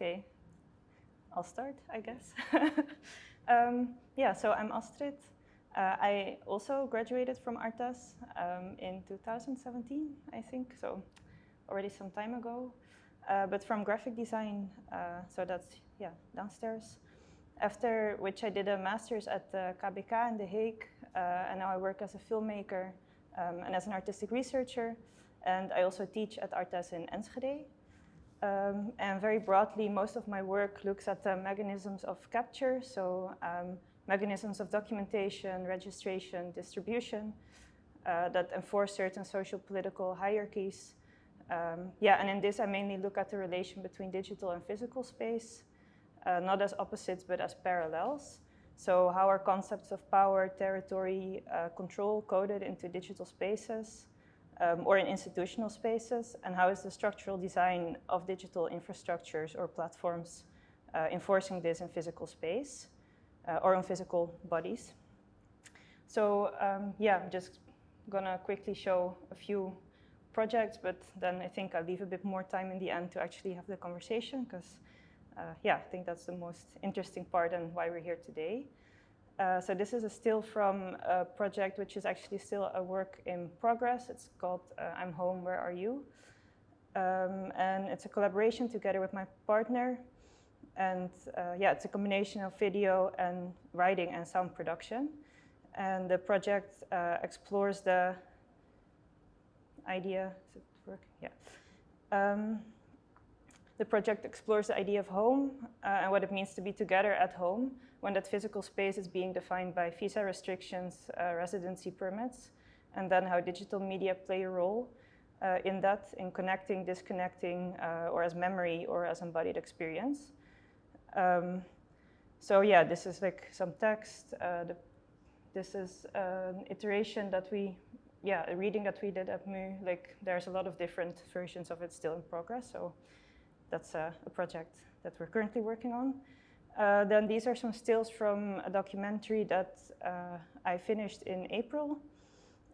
Okay, I'll start, I guess. Yeah, so I'm Astrid. I also graduated from ArtEZ in 2017, I think, so already some time ago. But from graphic design, so that's, yeah, downstairs. After which I did a master's at the KBK in The Hague, and now I work as a filmmaker and as an artistic researcher. And I also teach at ArtEZ in Enschede. And very broadly, most of my work looks at the mechanisms of capture, so mechanisms of documentation, registration, distribution that enforce certain social political hierarchies. Yeah, and in this I mainly look at the relation between digital and physical space, not as opposites but as parallels. So how are concepts of power, territory, control coded into digital spaces? Or in institutional spaces, and how is the structural design of digital infrastructures or platforms enforcing this in physical space or in physical bodies. So yeah, I'm just gonna quickly show a few projects, but then I think I'll leave a bit more time in the end to actually have the conversation, because yeah, I think that's the most interesting part and why we're here today. So this is a still from a project which is actually still a work in progress. It's called I'm Home, Where Are You? And it's a collaboration together with my partner. And yeah, it's a combination of video and writing and sound production. And the project explores the idea, is it working? Yeah. The project explores the idea of home and what it means to be together at home when that physical space is being defined by visa restrictions, residency permits, and then how digital media play a role in that, in connecting, disconnecting, or as memory or as embodied experience. So yeah, this is like some text. This is an iteration that a reading that we did at MU. Like there's a lot of different versions of it still in progress. So that's a project that we're currently working on. Then these are some stills from a documentary that I finished in April.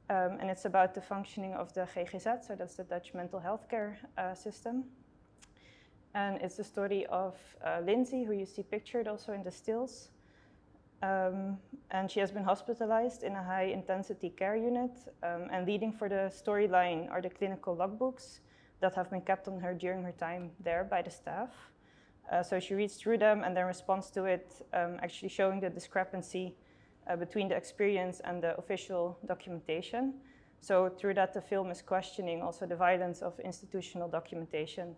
And it's about the functioning of the GGZ, so that's the Dutch mental health care system. And it's the story of Lindsay, who you see pictured also in the stills. And she has been hospitalized in a high intensity care unit. And leading for the storyline are the clinical logbooks that have been kept on her during her time there by the staff. So she reads through them and then responds to it, actually showing the discrepancy between the experience and the official documentation. So through that, the film is questioning also the violence of institutional documentation.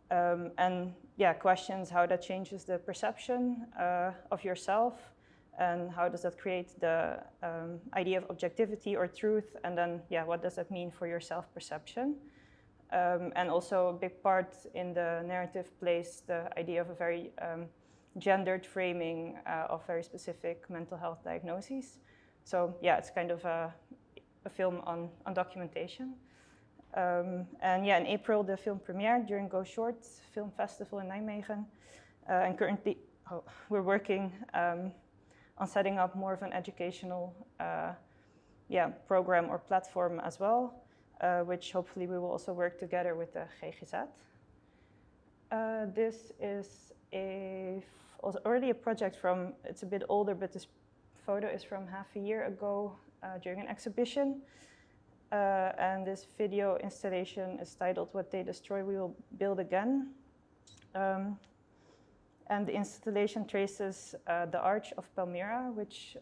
And yeah, questions how that changes the perception of yourself, and how does that create the idea of objectivity or truth, and then yeah, what does that mean for your self-perception? And also a big part in the narrative plays the idea of a very gendered framing of very specific mental health diagnoses. So yeah, it's kind of a film on documentation. And yeah, in April, the film premiered during Go Short Film Festival in Nijmegen. And currently, we're working on setting up more of an educational program or platform as well. Which hopefully we will also work together with the GGZ. This is already a project from, it's a bit older, but this photo is from half a year ago during an exhibition. And this video installation is titled What They Destroy, We Will Build Again. And the installation traces the Arch of Palmyra, which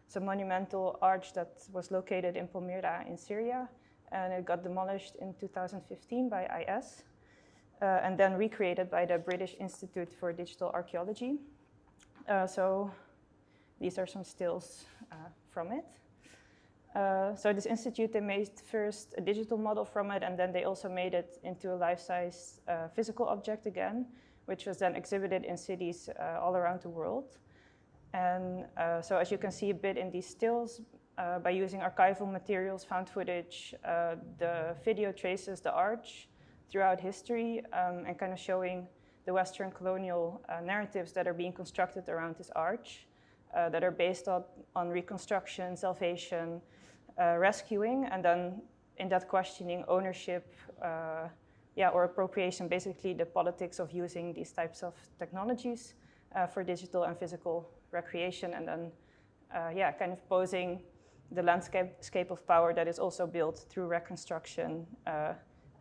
is a monumental arch that was located in Palmyra in Syria. And it got demolished in 2015 by IS, and then recreated by the British Institute for Digital Archaeology. So these are some stills from it. So this institute, they made first a digital model from it, and then they also made it into a life-size physical object again, which was then exhibited in cities all around the world. And so as you can see a bit in these stills, by using archival materials, found footage, the video traces the arch throughout history and kind of showing the Western colonial narratives that are being constructed around this arch that are based on reconstruction, salvation, rescuing, and then in that questioning ownership, or appropriation, basically the politics of using these types of technologies for digital and physical recreation, and then kind of posing the landscape of power that is also built through reconstruction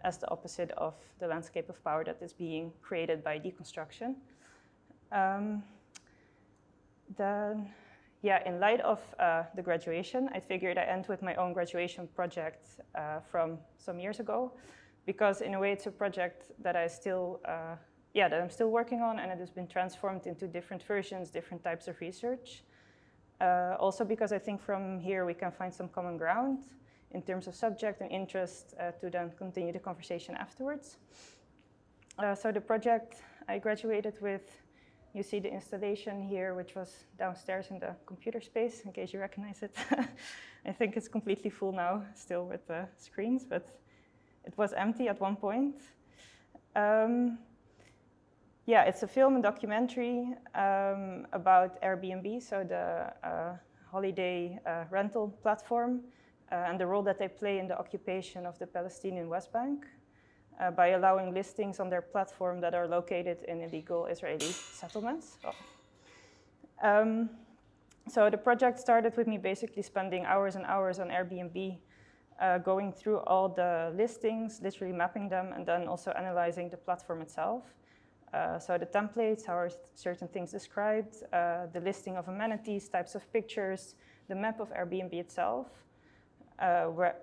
as the opposite of the landscape of power that is being created by deconstruction. Then, in light of the graduation, I figured I end with my own graduation project from some years ago, because in a way it's a project that I still, that I'm still working on, and it has been transformed into different versions, different types of research. Also because I think from here we can find some common ground in terms of subject and interest to then continue the conversation afterwards. So the project I graduated with, you see the installation here, which was downstairs in the computer space, in case you recognize it. I think it's completely full now, still with the screens, but it was empty at one point. It's a film and documentary about Airbnb, so the holiday rental platform, and the role that they play in the occupation of the Palestinian West Bank by allowing listings on their platform that are located in illegal Israeli settlements. So the project started with me basically spending hours and hours on Airbnb, going through all the listings, literally mapping them, and then also analyzing the platform itself. So the templates, how are certain things described, the listing of amenities, types of pictures, the map of Airbnb itself,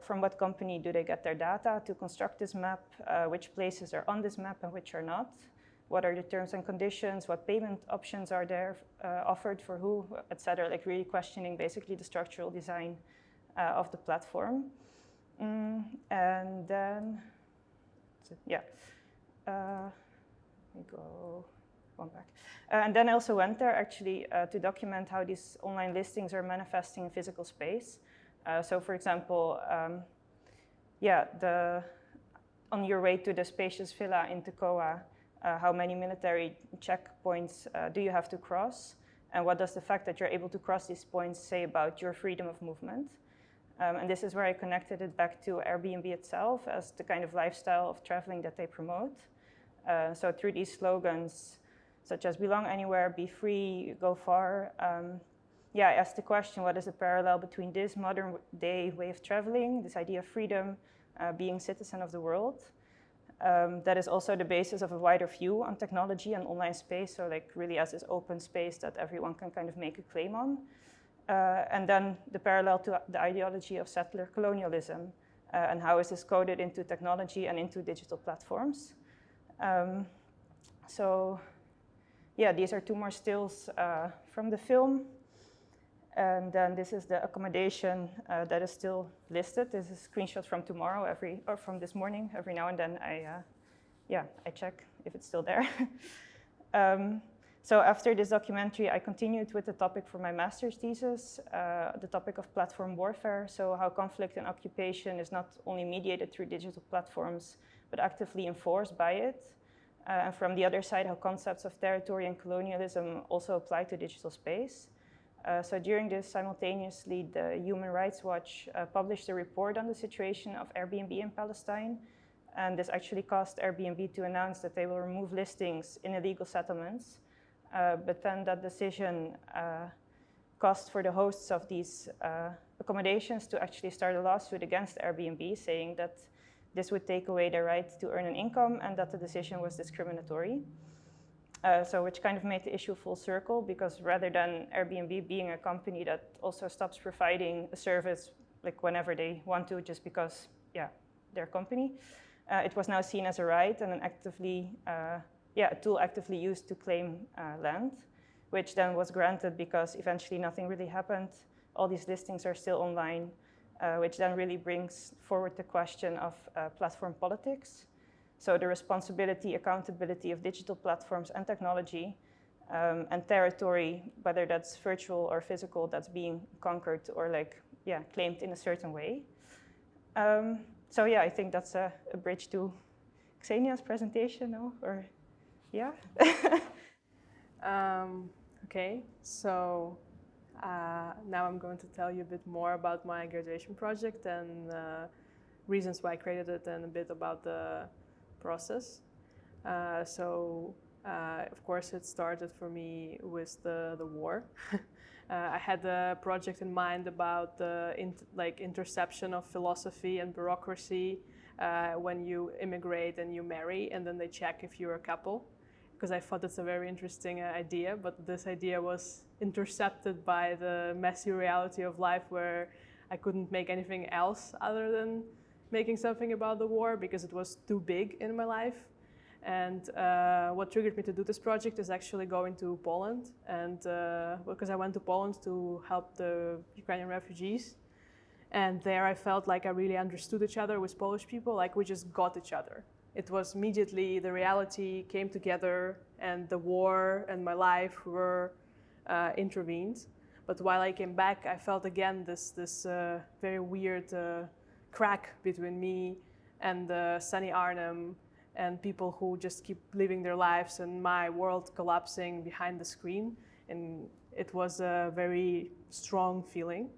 from what company do they get their data to construct this map, which places are on this map and which are not, what are the terms and conditions, what payment options are there offered for who, etc. Like really questioning basically the structural design of the platform. And then, let me go one back. And then I also went there actually to document how these online listings are manifesting in physical space. So for example, on your way to the spacious villa in Tekoa, how many military checkpoints do you have to cross? And what does the fact that you're able to cross these points say about your freedom of movement? And this is where I connected it back to Airbnb itself as the kind of lifestyle of traveling that they promote. So through these slogans, such as belong anywhere, be free, go far, I asked the question, what is the parallel between this modern day way of traveling, this idea of freedom, being citizen of the world? That is also the basis of a wider view on technology and online space, so like really as this open space that everyone can kind of make a claim on. And then the parallel to the ideology of settler colonialism, and how is this coded into technology and into digital platforms. These are two more stills from the film. And then this is the accommodation that is still listed. This is a screenshot from tomorrow, or from this morning. Every now and then I check if it's still there. So after this documentary, I continued with the topic for my master's thesis, the topic of platform warfare. So how conflict and occupation is not only mediated through digital platforms, but actively enforced by it. And from the other side, how concepts of territory and colonialism also apply to digital space. So during this, simultaneously, the Human Rights Watch published a report on the situation of Airbnb in Palestine. And this actually caused Airbnb to announce that they will remove listings in illegal settlements. But then that decision caused for the hosts of these accommodations to actually start a lawsuit against Airbnb, saying that this would take away their right to earn an income and that the decision was discriminatory. So which kind of made the issue full circle, because rather than Airbnb being a company that also stops providing a service like whenever they want to, just because, they're a company, it was now seen as a right and a tool actively used to claim land, which then was granted because eventually nothing really happened. All these listings are still online, which then really brings forward the question of platform politics. So the responsibility, accountability of digital platforms and technology, and territory, whether that's virtual or physical, that's being conquered or claimed in a certain way. I think that's a bridge to Ksenia's presentation, no? Or, yeah? Okay, so now I'm going to tell you a bit more about my graduation project and reasons why I created it, and a bit about the process. Of course, it started for me with the war. I had a project in mind about the interception of philosophy and bureaucracy when you immigrate and you marry, and then they check if you're a couple, because I thought it's a very interesting idea, but this idea was intercepted by the messy reality of life where I couldn't make anything else other than making something about the war because it was too big in my life. And what triggered me to do this project is actually going to Poland, and because I went to Poland to help the Ukrainian refugees, and there I felt like I really understood each other with Polish people, like we just got each other. It was immediately the reality came together, and the war and my life were intervened. But while I came back, I felt again this very weird crack between me and the sunny Arnhem and people who just keep living their lives, and my world collapsing behind the screen. And it was a very strong feeling.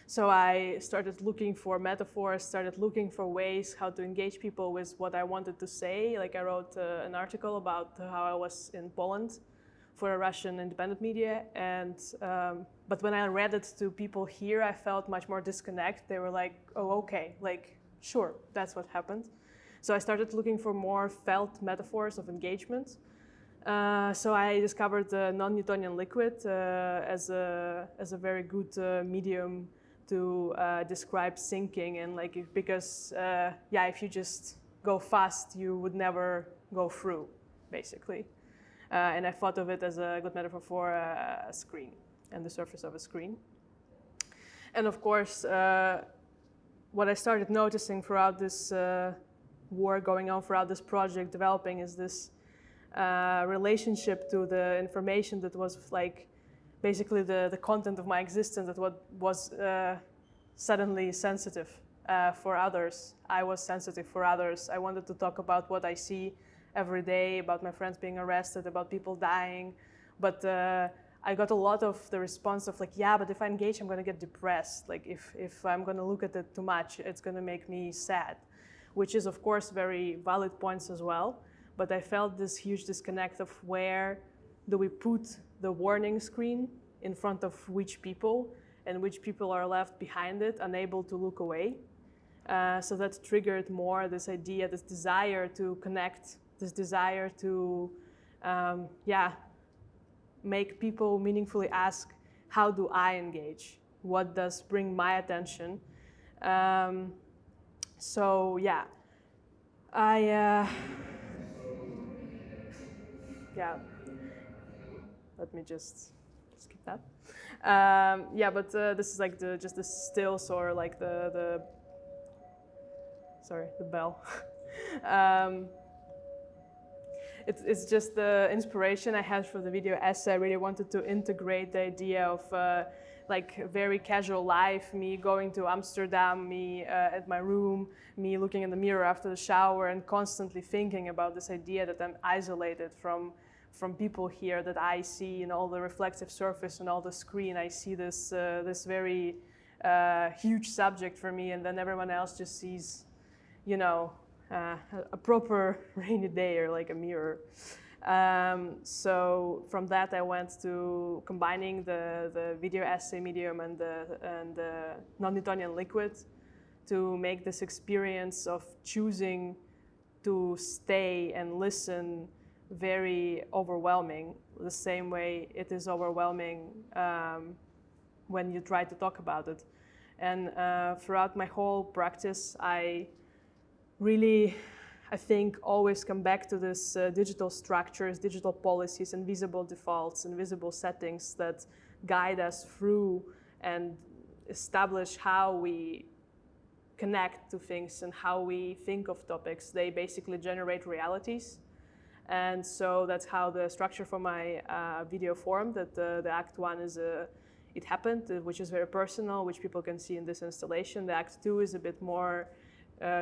So I started looking for metaphors, started looking for ways how to engage people with what I wanted to say. Like I wrote an article about how I was in Poland for a Russian independent media. And but when I read it to people here, I felt much more disconnect. They were like, oh, okay, like, sure, that's what happened. So I started looking for more felt metaphors of engagement. So I discovered the non-Newtonian liquid as a very good medium to describe sinking, and because if you just go fast, you would never go through, basically. And I thought of it as a good metaphor for a screen and the surface of a screen. And of course, what I started noticing throughout this war going on, throughout this project developing, is this relationship to the information that was like basically the content of my existence, that what was suddenly sensitive for others. I was sensitive for others. I wanted to talk about what I see every day, about my friends being arrested, about people dying. But I got a lot of the response of like, yeah, but if I engage, I'm gonna get depressed. Like if I'm gonna look at it too much, it's gonna make me sad, which is of course very valid points as well. But I felt this huge disconnect of where do we put the warning screen in front of which people, and which people are left behind it, unable to look away. So that triggered more this idea, this desire to connect, this desire to, make people meaningfully ask, how do I engage? What does bring my attention? Let me just skip that. This is like just the stills, or like the bell. It's just the inspiration I had for the video essay. I really wanted to integrate the idea of like very casual life, me going to Amsterdam, me at my room, me looking in the mirror after the shower, and constantly thinking about this idea that I'm isolated from people here, that I see in all the reflective surface and all the screen. I see this this very huge subject for me, and then everyone else just sees, a proper rainy day, or like a mirror. So from that I went to combining the video essay medium and the non-Newtonian liquid to make this experience of choosing to stay and listen very overwhelming, the same way it is overwhelming when you try to talk about it. And throughout my whole practice, I think always come back to this digital structures, digital policies, invisible defaults, invisible settings that guide us through and establish how we connect to things and how we think of topics. They basically generate realities. And so that's how the structure for my video formed, that the Act 1 is it happened, which is very personal, which people can see in this installation. The Act 2 is a bit more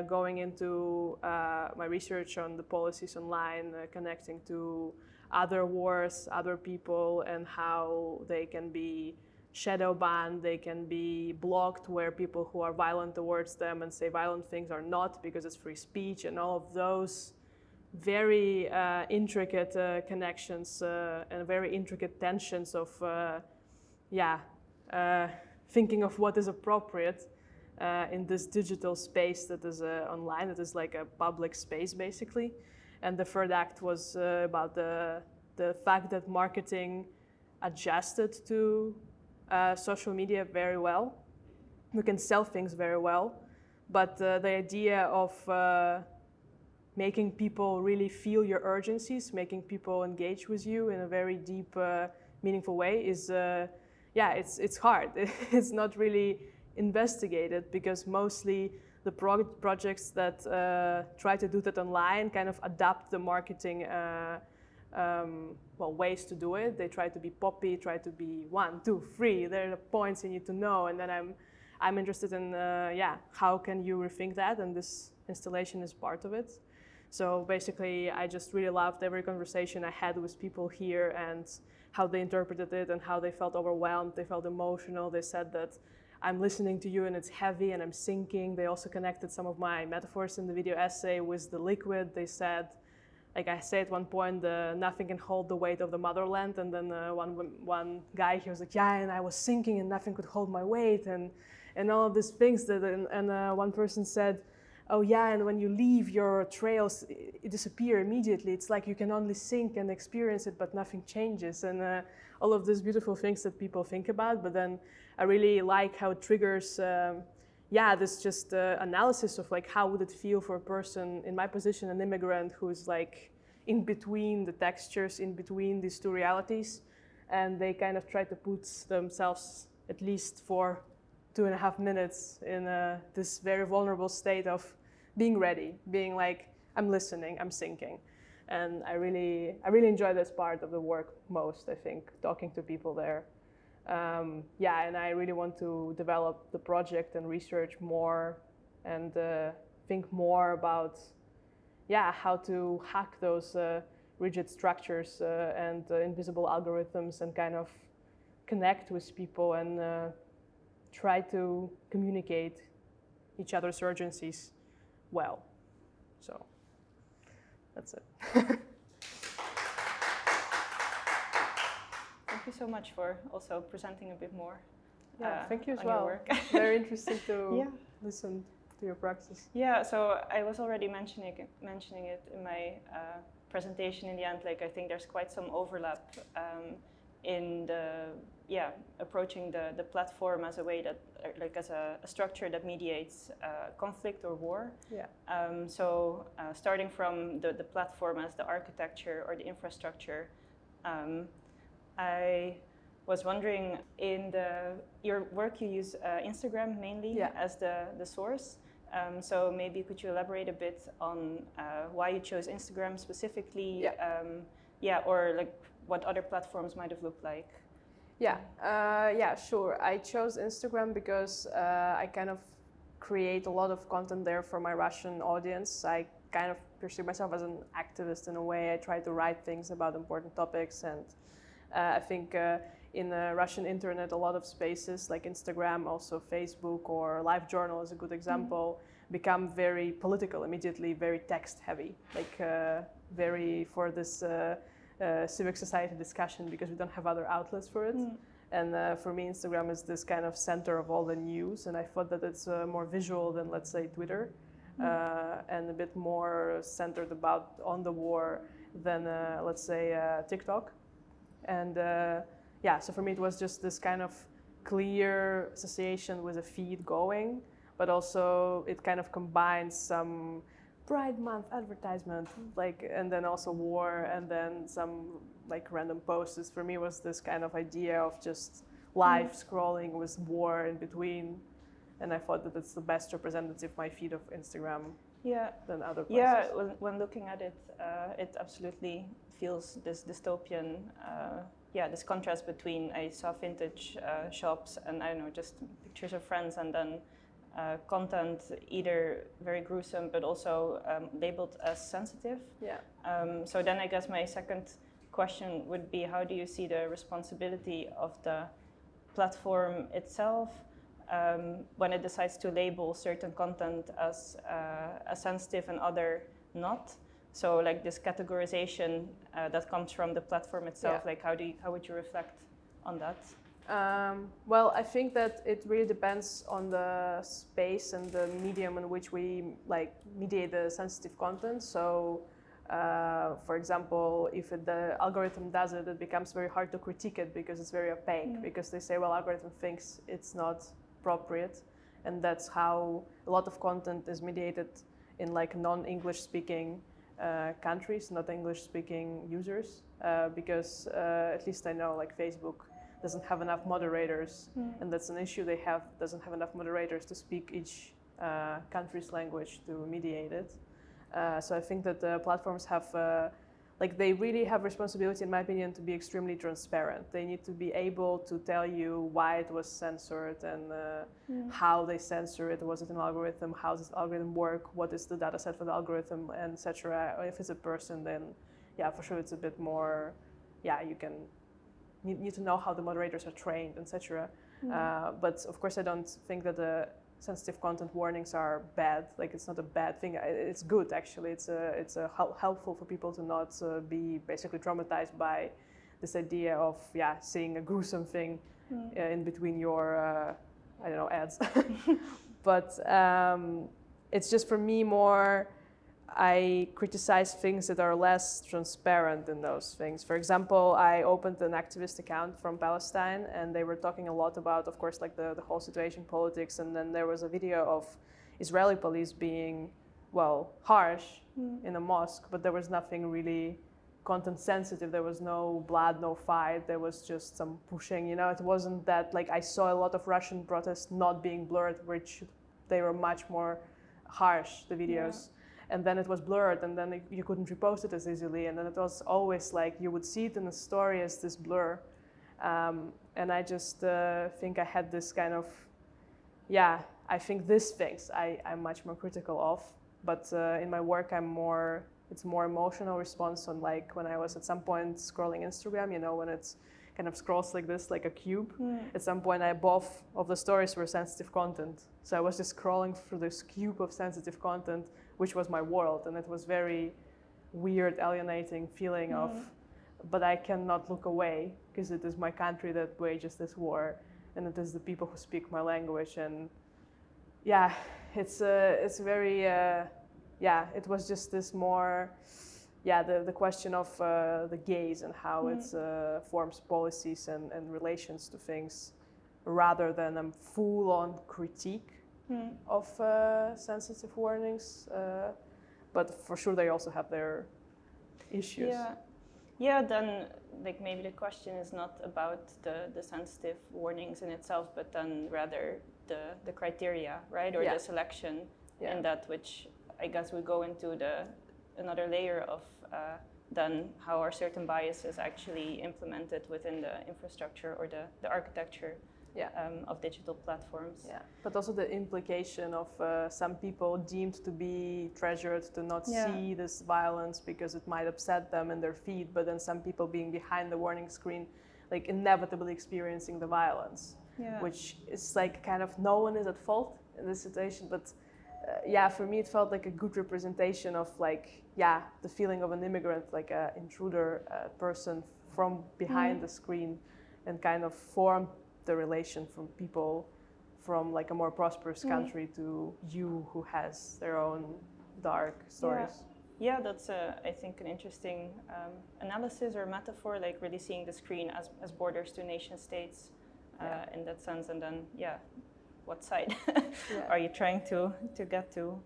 going into my research on the policies online, connecting to other wars, other people, and how they can be shadow banned, they can be blocked where people who are violent towards them and say violent things are not because it's free speech, and all of those very intricate connections and very intricate tensions of thinking of what is appropriate in this digital space that is online, that is like a public space basically. And the third act was about the fact that marketing adjusted to social media very well. We can sell things very well, but the idea of making people really feel your urgencies, making people engage with you in a very deep, meaningful way is, it's hard. It's not really investigated because mostly the projects that try to do that online kind of adapt the marketing ways to do it. They try to be poppy, try to be 1, 2, 3. There are the points you need to know, and then I'm interested in how can you rethink that, and this installation is part of it. So basically, I just really loved every conversation I had with people here and how they interpreted it and how they felt overwhelmed, they felt emotional. They said that I'm listening to you and it's heavy and I'm sinking. They also connected some of my metaphors in the video essay with the liquid. They said, like I said at one point, nothing can hold the weight of the motherland. And then one guy, he was like, yeah, and I was sinking and nothing could hold my weight and all of these things. One person said, oh yeah, and when you leave, your trails disappear immediately. It's like you can only sink and experience it, but nothing changes. And all of these beautiful things that people think about. But then I really like how it triggers, this just analysis of like how would it feel for a person in my position, an immigrant who's like in between the textures, in between these two realities, and they kind of try to put themselves at least for 2.5 minutes in this very vulnerable state of being ready, being like, I'm listening, I'm sinking. And I really enjoy this part of the work most, I think, talking to people there. And I really want to develop the project and research more and think more about how to hack those rigid structures and invisible algorithms and kind of connect with people and try to communicate each other's urgencies well. So that's it. Thank you so much for also presenting a bit more. Thank you as on well. Your work. Very interesting to listen to your practice. Yeah, so I was already mentioning it in my presentation in the end. Like I think there's quite some overlap in the approaching the platform as a way that like as a structure that mediates conflict or war. Starting from the platform as the architecture or the infrastructure, I was wondering, in your work you use Instagram mainly as the source. So maybe could you elaborate a bit on why you chose Instagram specifically? Or like what other platforms might have looked like? Sure. I chose Instagram because I kind of create a lot of content there for my Russian audience. I kind of perceive myself as an activist in a way. I try to write things about important topics, and I think in the Russian internet, a lot of spaces like Instagram, also Facebook or LiveJournal is a good example, become very political immediately, very text heavy, like very for this civic society discussion, because we don't have other outlets for it. And for me, Instagram is this kind of center of all the news, and I thought that it's more visual than, let's say, Twitter, and a bit more centered on the war than, let's say, TikTok. And so for me, it was just this kind of clear association with a feed going, but also it kind of combines some Pride Month advertisement, and then also war, and then some random posts. For me, was this kind of idea of just live scrolling with war in between, and I thought that it's the best representative my feed of Instagram than other places. Yeah, when looking at it, it absolutely feels this dystopian. This contrast between I saw vintage shops and I don't know, just pictures of friends, and then content either very gruesome but also labeled as sensitive. So then I guess my second question would be, how do you see the responsibility of the platform itself, when it decides to label certain content as sensitive and other not. So like this categorization that comes from the platform itself, like how would you reflect on that? Well, I think that it really depends on the space and the medium in which we like mediate the sensitive content. So, for example, if the algorithm does it, it becomes very hard to critique it because it's very opaque. Because they say, well, algorithm thinks it's not appropriate, and that's how a lot of content is mediated in like non-English speaking countries, not English speaking users, because at least I know like Facebook doesn't have enough moderators, and that's an issue they have, doesn't have enough moderators to speak each country's language to mediate it. So I think that the platforms have, like they really have responsibility, in my opinion, to be extremely transparent. They need to be able to tell you why it was censored and how they censor it. Was it an algorithm? How does the algorithm work? What is the data set for the algorithm, and etc. If it's a person, then yeah, for sure it's a bit more, yeah, you can need to know how the moderators are trained, etc. But of course, I don't think that the sensitive content warnings are bad. Like it's not a bad thing. It's good actually. It's helpful for people to not be basically traumatized by this idea of seeing a gruesome thing in between your I don't know, ads. But it's just for me more. I criticize things that are less transparent than those things. For example, I opened an activist account from Palestine, and they were talking a lot about, of course, like the whole situation, politics, and then there was a video of Israeli police being, well, harsh in a mosque, but there was nothing really content sensitive. There was no blood, no fight. There was just some pushing, you know. It wasn't that, like, I saw a lot of Russian protests not being blurred, which they were much more harsh, the videos. Yeah. And then it was blurred, and then you couldn't repost it as easily. And then it was always like you would see it in the story as this blur. And I just think I had this kind of, I think these things I'm much more critical of. But in my work, it's more emotional response on, like, when I was at some point scrolling Instagram, you know, when it's kind of scrolls like this, like a cube. At some point, both of the stories were sensitive content. So I was just scrolling through this cube of sensitive content, which was my world, and it was very weird, alienating feeling of, but I cannot look away because it is my country that wages this war, and it is the people who speak my language, and it's very, it was just this more, the question of the gaze and how it forms policies and relations to things, rather than a full-on critique of sensitive warnings, but for sure they also have their issues. Then like maybe the question is not about the sensitive warnings in itself, but then rather the criteria, right, or the selection in that, which I guess we go into another layer of then how are certain biases actually implemented within the infrastructure or the architecture of digital platforms. But also the implication of some people deemed to be treasured to not see this violence because it might upset them in their feed, but then some people being behind the warning screen, like inevitably experiencing the violence, which is like kind of no one is at fault in this situation, but for me it felt like a good representation of like, the feeling of an immigrant, like an intruder person from behind the screen, and kind of formed the relation from people from like a more prosperous country to you who has their own dark stories. That's I think an interesting analysis or metaphor, like really seeing the screen as borders to nation states in that sense, and then what side are you trying to get to?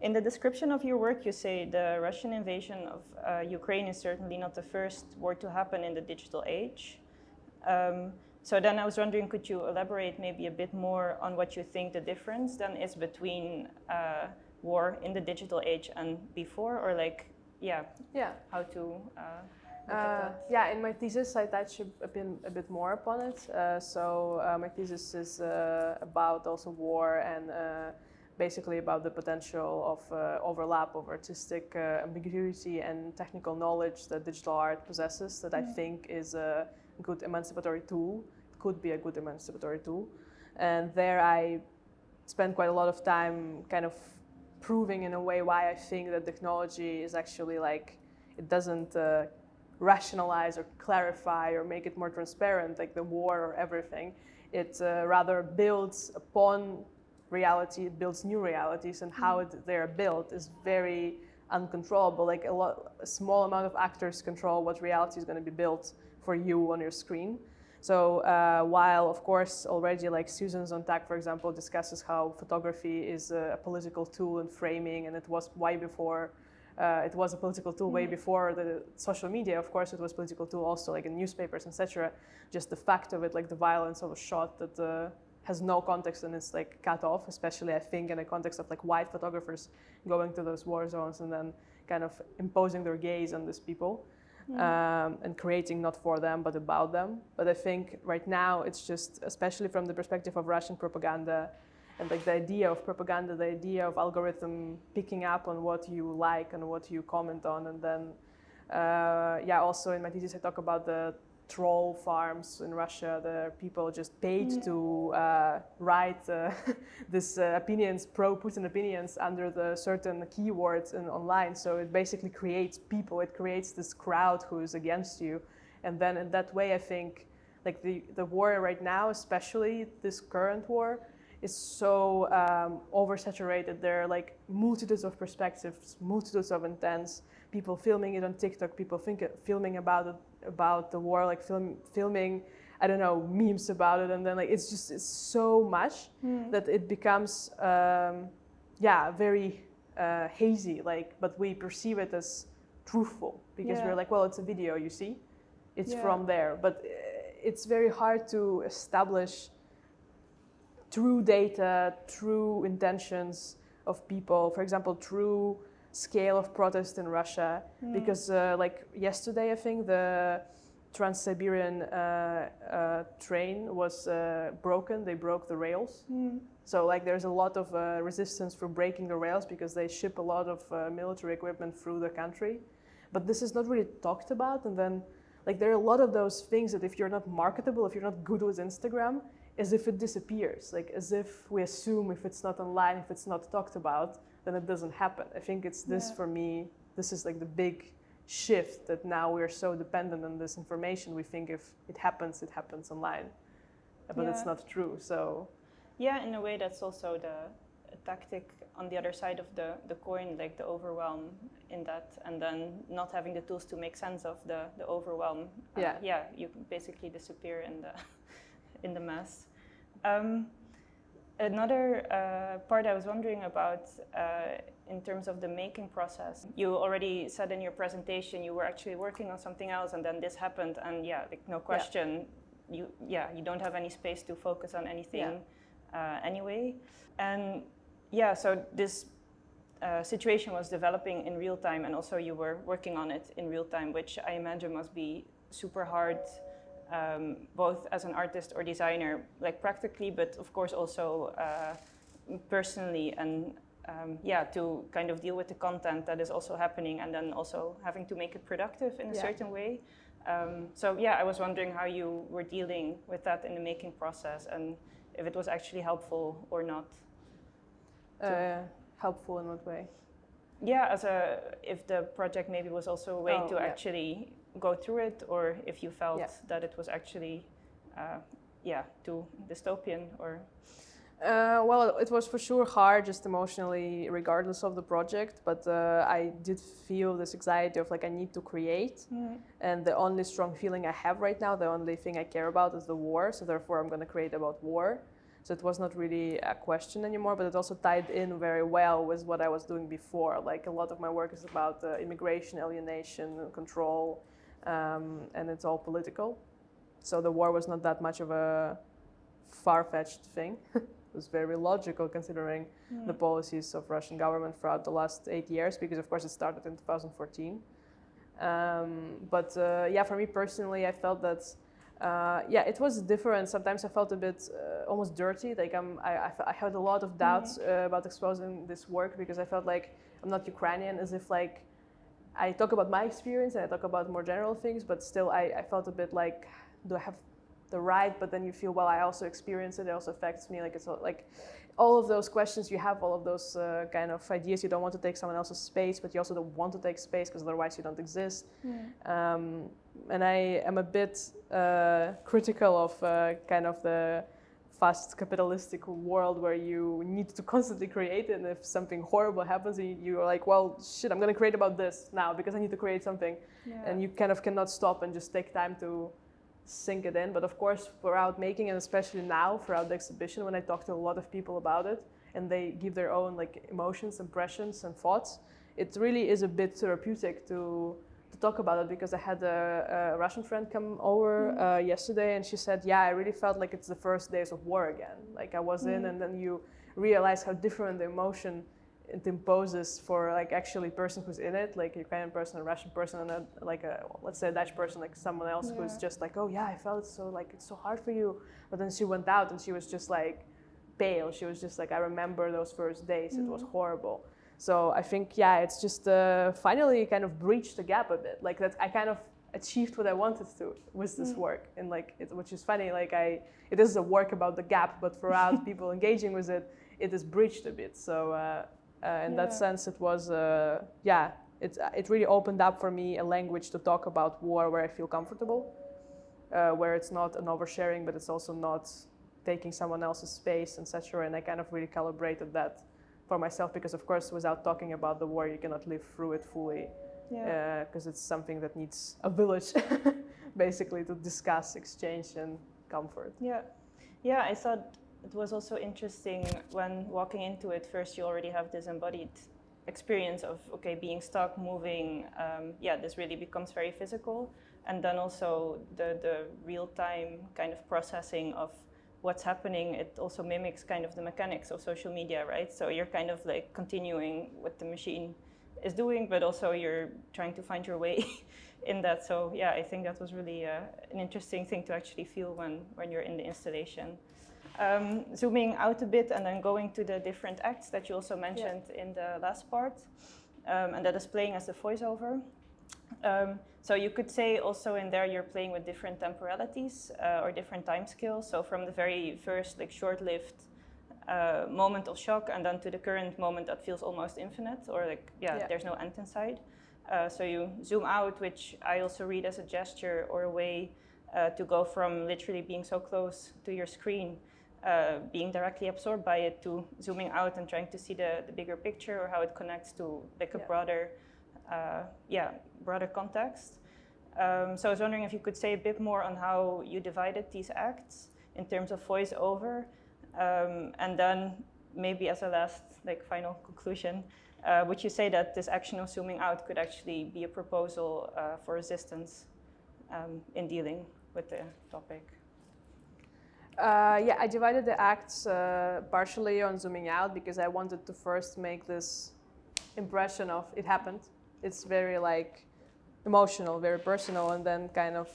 In the description of your work, you say the Russian invasion of Ukraine is certainly not the first war to happen in the digital age. So then I was wondering, could you elaborate maybe a bit more on what you think the difference then is between war in the digital age and before, or like, how to look at that? In my thesis I touch a bit more upon it. So my thesis is about also war and basically about the potential of overlap of artistic ambiguity and technical knowledge that digital art possesses, that I think is a good emancipatory tool. It could be a good emancipatory tool. And there I spent quite a lot of time kind of proving in a way why I think that technology is actually like, it doesn't rationalize or clarify or make it more transparent, like the war or everything. It rather builds upon reality, it builds new realities, and how they're built is very uncontrollable. Like a small amount of actors control what reality is going to be built for you on your screen. So while of course already like Susan Sontag, for example, discusses how photography is a political tool in framing, and it was way before it was a political tool way before the social media. Of course, it was a political tool also, like in newspapers, etc. Just the fact of it, like the violence of a shot that has no context and it's like cut off, especially I think in the context of like white photographers going to those war zones and then kind of imposing their gaze on these people. And creating not for them but about them. But I think right now it's just, especially from the perspective of Russian propaganda and like the idea of propaganda, the idea of algorithm picking up on what you like and what you comment on, and then also in my thesis I talk about the troll farms in Russia. The people just paid to write this opinions, pro-Putin opinions, under the certain keywords online. So it basically creates people, it creates this crowd who is against you. And then in that way, I think like the war right now, especially this current war, is so oversaturated. There are like multitudes of perspectives, multitudes of intents, people filming it on TikTok, people filming about the war, like filming, I don't know, memes about it, and then like it's so much that it becomes very hazy, like, but we perceive it as truthful because we're like, well, it's a video, you see, it's from there, but it's very hard to establish true data, true intentions of people, for example, true scale of protest in Russia, because like yesterday I think the Trans-Siberian train was broken, they broke the rails. So like there's a lot of resistance for breaking the rails because they ship a lot of military equipment through the country. But this is not really talked about, and then like there are a lot of those things that if you're not marketable, if you're not good with Instagram, as if it disappears, like as if we assume if it's not online, if it's not talked about, then it doesn't happen. I think it's this for me, this is like the big shift that now we're so dependent on this information. We think if it happens online, but it's not true, so. Yeah, in a way that's also the tactic on the other side of the coin, like the overwhelm in that, and then not having the tools to make sense of the overwhelm. You basically disappear in the mess. Another part I was wondering about in terms of the making process, you already said in your presentation you were actually working on something else and then this happened, and like no question, you don't have any space to focus on anything anyway. And so this situation was developing in real time, and also you were working on it in real time, which I imagine must be super hard, both as an artist or designer, like practically, but of course also personally, and to kind of deal with the content that is also happening, and then also having to make it productive in a certain way. I was wondering how you were dealing with that in the making process, and if it was actually helpful or not. Helpful in what way? If the project maybe was also a way to actually go through it, or if you felt that it was actually too dystopian, or well, it was for sure hard just emotionally regardless of the project, but I did feel this anxiety of like I need to create, and the only strong feeling I have right now, the only thing I care about is the war, so therefore I'm going to create about war. So it was not really a question anymore, but it also tied in very well with what I was doing before. Like a lot of my work is about immigration, alienation, control, and it's all political. So the war was not that much of a far-fetched thing. It was very logical considering the policies of Russian government throughout the last 8 years, because of course it started in 2014. For me personally, I felt that it was different. Sometimes I felt a bit almost dirty. Like I had a lot of doubts about exposing this work, because I felt like I'm not Ukrainian, as if like I talk about my experience and I talk about more general things, but still I felt a bit like, do I have the right, but then you feel, well, I also experience it, it also affects me. Like it's like all of those questions you have, all of those kind of ideas. You don't want to take someone else's space, but you also don't want to take space because otherwise you don't exist. And I am a bit critical of kind of the fast capitalistic world where you need to constantly create, and if something horrible happens, you're like, well, shit, I'm going to create about this now because I need to create something. And you kind of cannot stop and just take time to sink it in. But of course, throughout making, and especially now throughout the exhibition, when I talk to a lot of people about it and they give their own like emotions, impressions and thoughts, it really is a bit therapeutic to talk about it, because I had a Russian friend come over yesterday, and she said, yeah, I really felt like it's the first days of war again. Like I was in, and then you realize how different the emotion it imposes for like actually person who's in it, like a Ukrainian person, a Russian person, and like a, let's say a Dutch person, like someone else who's just like, oh yeah, I felt so like it's so hard for you. But then she went out and she was just like pale. She was just like, I remember those first days. It was horrible. So I think, yeah, it's just finally kind of breached the gap a bit. Like that, I kind of achieved what I wanted to with this work, and like, which is funny. Like it is a work about the gap, but throughout people engaging with it, it is breached a bit. So in that sense, it was, it really opened up for me a language to talk about war where I feel comfortable, where it's not an oversharing, but it's also not taking someone else's space, etc. And I kind of really calibrated that for myself, because of course without talking about the war you cannot live through it fully, because it's something that needs a village basically to discuss, exchange and comfort. I thought it was also interesting when walking into it. First you already have this embodied experience of being stuck, moving, this really becomes very physical, and then also the real-time kind of processing of what's happening. It also mimics kind of the mechanics of social media, right? So you're kind of like continuing what the machine is doing, but also you're trying to find your way in that. So yeah, I think that was really an interesting thing to actually feel when you're in the installation. Zooming out a bit and then going to the different acts that you also mentioned in the last part, and that is playing as the voiceover. So you could say also in there you're playing with different temporalities or different time scales. So from the very first like short-lived moment of shock, and then to the current moment that feels almost infinite, or like there's no end in sight. So you zoom out, which I also read as a gesture or a way to go from literally being so close to your screen, being directly absorbed by it, to zooming out and trying to see the bigger picture, or how it connects to like a broader context. So I was wondering if you could say a bit more on how you divided these acts in terms of voice-over, and then maybe as a last, like, final conclusion, would you say that this action of zooming out could actually be a proposal for resistance in dealing with the topic? I divided the acts partially on zooming out because I wanted to first make this impression of it happened. It's very like emotional, very personal, and then kind of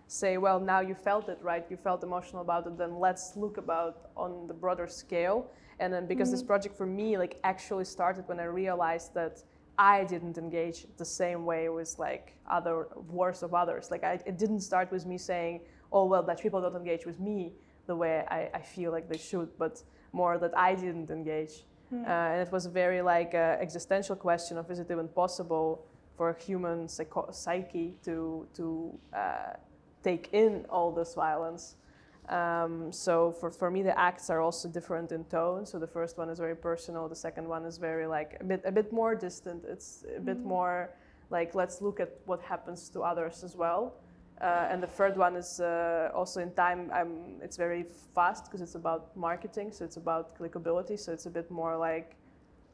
say, well, now you felt it, right? You felt emotional about it, then let's look about on the broader scale. And then because this project for me like actually started when I realized that I didn't engage the same way with like other wars of others. Like it didn't start with me saying, oh, well, Dutch people don't engage with me the way I feel like they should, but more that I didn't engage. And it was a very like existential question of, is it even possible for a human psyche to take in all this violence? So for me, the acts are also different in tone. So the first one is very personal. The second one is very like a bit more distant. It's a bit more like, let's look at what happens to others as well. And the third one is also in time. It's very fast because it's about marketing. So it's about clickability. So it's a bit more like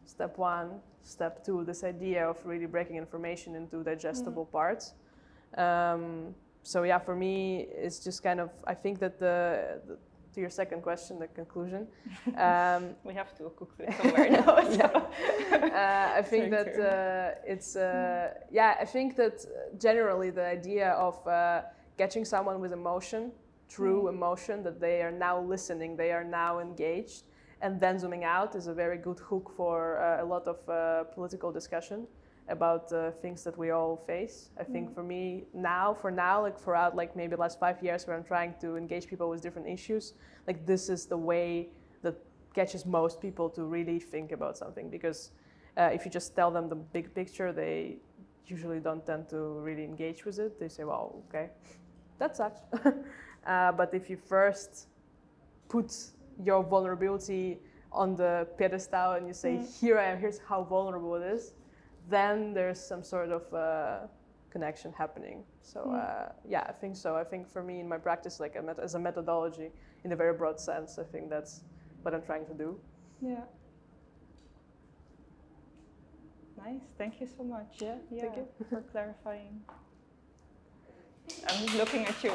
step one, step two, this idea of really breaking information into digestible parts. So yeah, for me, it's just kind of, I think that to your second question, the conclusion. We have to conclude somewhere now. I think that I think that generally the idea of catching someone with emotion, true emotion, that they are now listening, they are now engaged, and then zooming out is a very good hook for a lot of political discussion. about the things that we all face. I think for me now, like throughout like maybe the last 5 years where I'm trying to engage people with different issues, like this is the way that catches most people to really think about something, because if you just tell them the big picture, they usually don't tend to really engage with it. They say, well, okay, that sucks. But if you first put your vulnerability on the pedestal and you say, here I am, here's how vulnerable it is, then there's some sort of connection happening. So yeah, I think so. I think for me in my practice, like as a methodology, in a very broad sense, I think that's what I'm trying to do. Yeah. Nice. Thank you so much. Yeah. Thank you for clarifying. I'm looking at you.